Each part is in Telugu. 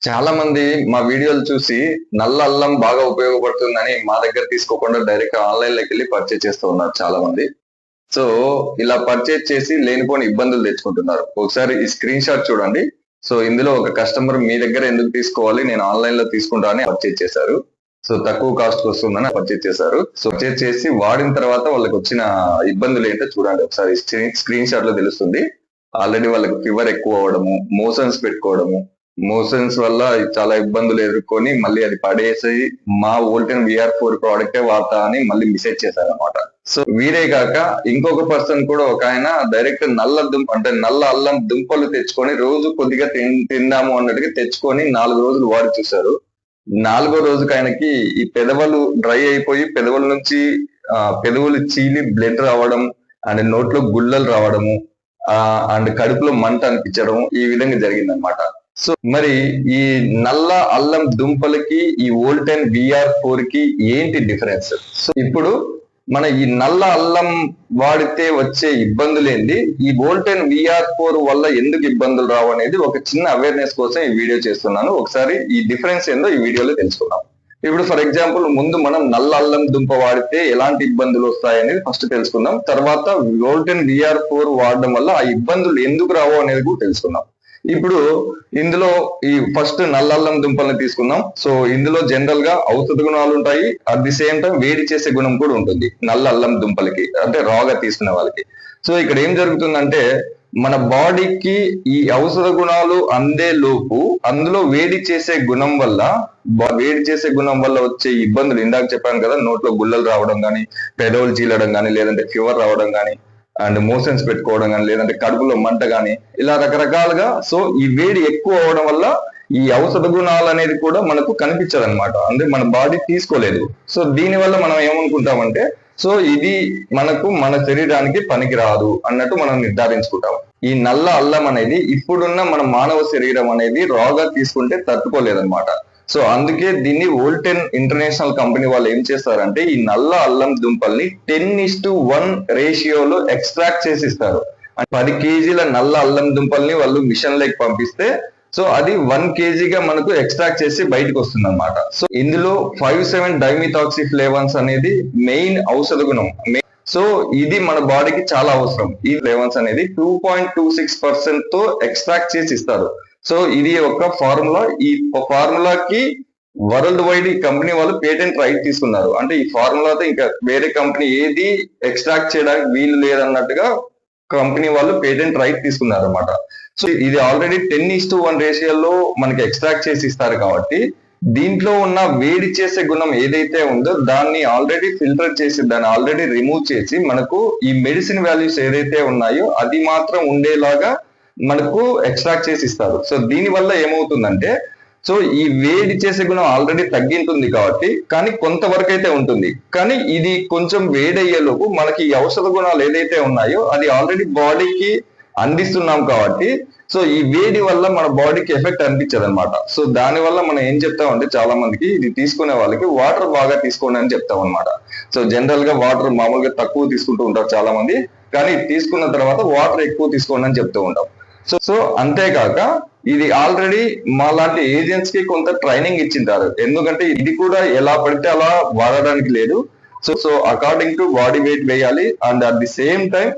చాలా మంది మా వీడియోలు చూసి నల్ల అల్లం బాగా ఉపయోగపడుతుందని మా దగ్గర తీసుకోకుండా డైరెక్ట్ ఆన్లైన్ లోకి వెళ్ళి పర్చేజ్ చేస్తూ ఉన్నారు చాలా మంది. సో ఇలా పర్చేజ్ చేసి లేనిపోని ఇబ్బందులు తెచ్చుకుంటున్నారు. ఒకసారి ఈ స్క్రీన్ షాట్ చూడండి. సో ఇందులో ఒక కస్టమర్ మీ దగ్గర ఎందుకు తీసుకోవాలి, నేను ఆన్లైన్ లో తీసుకుంటా అని పర్చేజ్ చేశారు. సో తక్కువ కాస్ట్ వస్తుందని పర్చేజ్ చేశారు. సో పర్చేజ్ చేసి వాడిన తర్వాత వాళ్ళకి వచ్చిన ఇబ్బందులు ఏంటో చూడండి. ఒకసారి స్క్రీన్ షాట్ లో తెలుస్తుంది. ఆల్రెడీ వాళ్ళకి ఫీవర్ ఎక్కువ అవడము, మోషన్స్ పెట్టుకోవడము, మోషన్స్ వల్ల చాలా ఇబ్బందులు ఎదుర్కొని మళ్ళీ అది పడేసి మా వోల్టెన్ VR4 ప్రోడక్టే వాడతా అని మళ్ళీ మెసేజ్ చేశారు అనమాట. సో వీరే కాక ఇంకొక పర్సన్ కూడా ఒక ఆయన డైరెక్ట్ నల్ల అల్లం దుంపలు తెచ్చుకొని రోజు కొద్దిగా తిందాము అన్నట్టుగా తెచ్చుకొని 4 రోజులు వాడి చూశారు. 4వ రోజుకి ఆయనకి ఈ పెదవులు డ్రై అయిపోయి పెదవుల నుంచి పెదవులు చీలి బ్లడ్ రావడం అండ్ నోట్లో గుళ్ళలు రావడము అండ్ కడుపులో మంట అనిపించడం ఈ విధంగా జరిగిందనమాట. సో మరి ఈ నల్ల అల్లం దుంపలకి ఈ వోల్టెన్ VR4 కి ఏంటి డిఫరెన్స్? సో ఇప్పుడు మన ఈ నల్ల అల్లం వాడితే వచ్చే ఇబ్బందులు ఏంటి, ఈ వోల్టెన్ VR4 వల్ల ఎందుకు ఇబ్బందులు రావు అనేది ఒక చిన్న అవేర్నెస్ కోసం ఈ వీడియో చేస్తున్నాను. ఒకసారి ఈ డిఫరెన్స్ ఏందో ఈ వీడియోలో తెలుసుకుందాం. ఇప్పుడు ఫర్ ఎగ్జాంపుల్ ముందు మనం నల్ల అల్లం దుంప వాడితే ఎలాంటి ఇబ్బందులు వస్తాయనేది ఫస్ట్ తెలుసుకుందాం. తర్వాత వోల్టెన్ VR4 వాడడం వల్ల ఆ ఇబ్బందులు ఎందుకు రావు అనేది కూడా తెలుసుకుందాం. ఇప్పుడు ఇందులో ఈ ఫస్ట్ నల్ల అల్లం దుంపల్ని తీసుకుందాం. సో ఇందులో జనరల్ గా ఔషధ గుణాలు ఉంటాయి, అట్ ది సేమ్ టైం వేడి చేసే గుణం కూడా ఉంటుంది నల్ల అల్లం దుంపలకి, అంటే రాగా తీసుకునే వాళ్ళకి. సో ఇక్కడ ఏం జరుగుతుందంటే మన బాడీకి ఈ ఔషధ గుణాలు అందే లోపు అందులో వేడి చేసే గుణం వల్ల వచ్చే ఇబ్బందులు ఇందాక చెప్పాను కదా, నోట్లో గుల్లలు రావడం కానీ, పెదవులు చీలడం కానీ, లేదంటే ఫీవర్ రావడం కానీ, అండ్ మోషన్స్ పెట్టుకోవడం కానీ, లేదంటే కడుపులో మంట కానీ, ఇలా రకరకాలుగా. సో ఈ వేడి ఎక్కువ అవడం వల్ల ఈ ఔషధ గుణాలు అనేది కూడా మనకు కనిపించదు అనమాట, అంటే మన బాడీ తీసుకోలేదు. సో దీని వల్ల మనం ఏమనుకుంటామంటే సో ఇది మనకు మన శరీరానికి పనికి రాదు అన్నట్టు మనం నిర్ధారించుకుంటాం. ఈ నల్ల అల్లం అనేది ఇప్పుడున్న మన మానవ శరీరం అనేది రాగా తీసుకుంటే తట్టుకోలేదన్నమాట. సో అందుకే దీన్ని వోల్టెన్ ఇంటర్నేషనల్ కంపెనీ వాళ్ళు ఏం చేస్తారంటే ఈ నల్ల అల్లం దుంపల్ని 10:1 రేషియోలో ఎక్స్ట్రాక్ట్ చేసి ఇస్తారు. 10 కేజీల నల్ల అల్లం దుంపల్ని వాళ్ళు మిషన్ లైక్ పంపిస్తే సో అది 1 కేజీగా మనకు ఎక్స్ట్రాక్ట్ చేసి బయటకు వస్తుంది అనమాట. సో ఇందులో 5,7-డైమిథాక్సిఫ్లేవన్స్ అనేది మెయిన్ ఔషధ గుణం. సో ఇది మన బాడీకి చాలా అవసరం. ఈ ఫ్లేవన్స్ అనేది 2.26% తో ఎక్స్ట్రాక్ట్ చేసి ఇస్తారు. సో ఇది ఒక ఫార్ములా. ఈ ఫార్ములాకి వరల్డ్ వైడ్ ఈ కంపెనీ వాళ్ళు పేటెంట్ రైట్ తీసుకున్నారు. అంటే ఈ ఫార్ములాతో ఇంకా వేరే కంపెనీ ఏది ఎక్స్ట్రాక్ట్ చేయడానికి వీలు లేదన్నట్టుగా కంపెనీ వాళ్ళు పేటెంట్ రైట్ తీసుకున్నారు అనమాట. సో ఇది ఆల్రెడీ 10:1 రేషియోలో మనకి ఎక్స్ట్రాక్ట్ చేసి ఇస్తారు కాబట్టి దీంట్లో ఉన్న వేడి చేసే గుణం ఏదైతే ఉందో దాన్ని ఆల్రెడీ ఫిల్టర్ చేసి దాన్ని ఆల్రెడీ రిమూవ్ చేసి మనకు ఈ మెడిసిన్ వాల్యూస్ ఏదైతే ఉన్నాయో అది మాత్రం ఉండేలాగా మనకు ఎక్స్ట్రాక్ట్ చేసి ఇస్తారు. సో దీని వల్ల ఏమవుతుందంటే సో ఈ వేడి చేసే గుణం ఆల్రెడీ తగ్గింటుంది కాబట్టి, కానీ కొంతవరకు అయితే ఉంటుంది, కానీ ఇది కొంచెం వేడయ్యేలోపు మనకి ఈ ఔషధ గుణాలు ఏదైతే ఉన్నాయో అది ఆల్రెడీ బాడీకి అందిస్తున్నాం కాబట్టి సో ఈ వేడి వల్ల మన బాడీకి ఎఫెక్ట్ అనిపించదు అనమాట. సో దాని వల్ల మనం ఏం చెప్తామంటే చాలా మందికి ఇది తీసుకునే వాళ్ళకి వాటర్ బాగా తీసుకోండి అని చెప్తాం అనమాట. సో జనరల్ గా వాటర్ మామూలుగా తక్కువ తీసుకుంటూ ఉంటారు చాలా మంది, కానీ తీసుకున్న తర్వాత వాటర్ ఎక్కువ తీసుకోండి అని చెప్తూ ఉంటాం. సో అంతేకాక ఇది ఆల్రెడీ మా లాంటి ఏజెంట్స్ కి కొంత ట్రైనింగ్ ఇచ్చింటారు, ఎందుకంటే ఇది కూడా ఎలా పడితే అలా వాడడానికి లేదు. So according to body weight వేయాలి and at the same time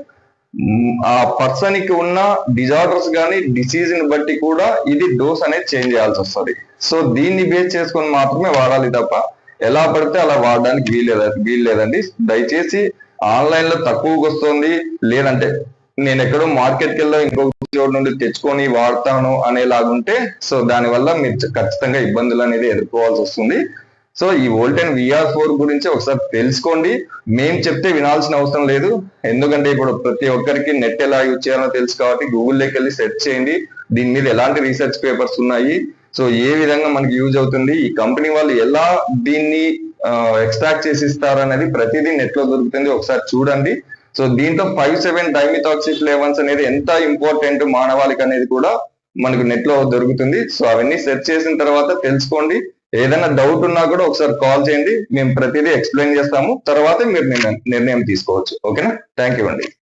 ఆ పర్సన్ కి ఉన్న డిజార్డర్స్ కానీ డిసీజ్ ని బట్టి కూడా ఇది డోస్ అనేది చేంజ్ చేయాల్సి వస్తుంది. సో దీన్ని బేస్ చేసుకొని మాత్రమే వాడాలి తప్ప ఎలా పడితే అలా వాడడానికి వీల్లేదండి. దయచేసి ఆన్లైన్ లో తక్కువకి వస్తుంది, లేదంటే నేను ఎక్కడో మార్కెట్కి వెళ్ళి ఇంకొక చోటు నుండి తెచ్చుకొని వాడతాను అనేలాగుంటే సో దానివల్ల మీరు ఖచ్చితంగా ఇబ్బందులు అనేది ఎదుర్కోవాల్సి వస్తుంది. సో ఈ వోల్టెన్ VR4 గురించి ఒకసారి తెలుసుకోండి. మేము చెప్తే వినాల్సిన అవసరం లేదు, ఎందుకంటే ఇప్పుడు ప్రతి ఒక్కరికి నెట్ ఎలా యూజ్ చేయాలో తెలుసు కాబట్టి గూగుల్లోకి వెళ్ళి సెర్చ్ చేయండి, దీని మీద ఎలాంటి రీసెర్చ్ పేపర్స్ ఉన్నాయి, సో ఏ విధంగా మనకి యూజ్ అవుతుంది, ఈ కంపెనీ వాళ్ళు ఎలా దీన్ని ఎక్స్ట్రాక్ట్ చేసి ఇస్తారు అనేది ప్రతిదీ నెట్ లో దొరుకుతుంది, ఒకసారి చూడండి. సో దీంట్లో 5,7-డైమిథాక్సిఫ్లేవన్స్ అనేది ఎంత ఇంపార్టెంట్ మానవాళికి అనేది కూడా మనకు నెట్ లో దొరుకుతుంది. సో అవన్నీ సెర్చ్ చేసిన తర్వాత తెలుసుకోండి. ఏదైనా డౌట్ ఉన్నా కూడా ఒకసారి కాల్ చేయండి, మేము ప్రతిదీ ఎక్స్ప్లెయిన్ చేస్తాము, తర్వాత మీరు నిర్ణయం తీసుకోవచ్చు. ఓకేనా? థ్యాంక్ యూ అండి.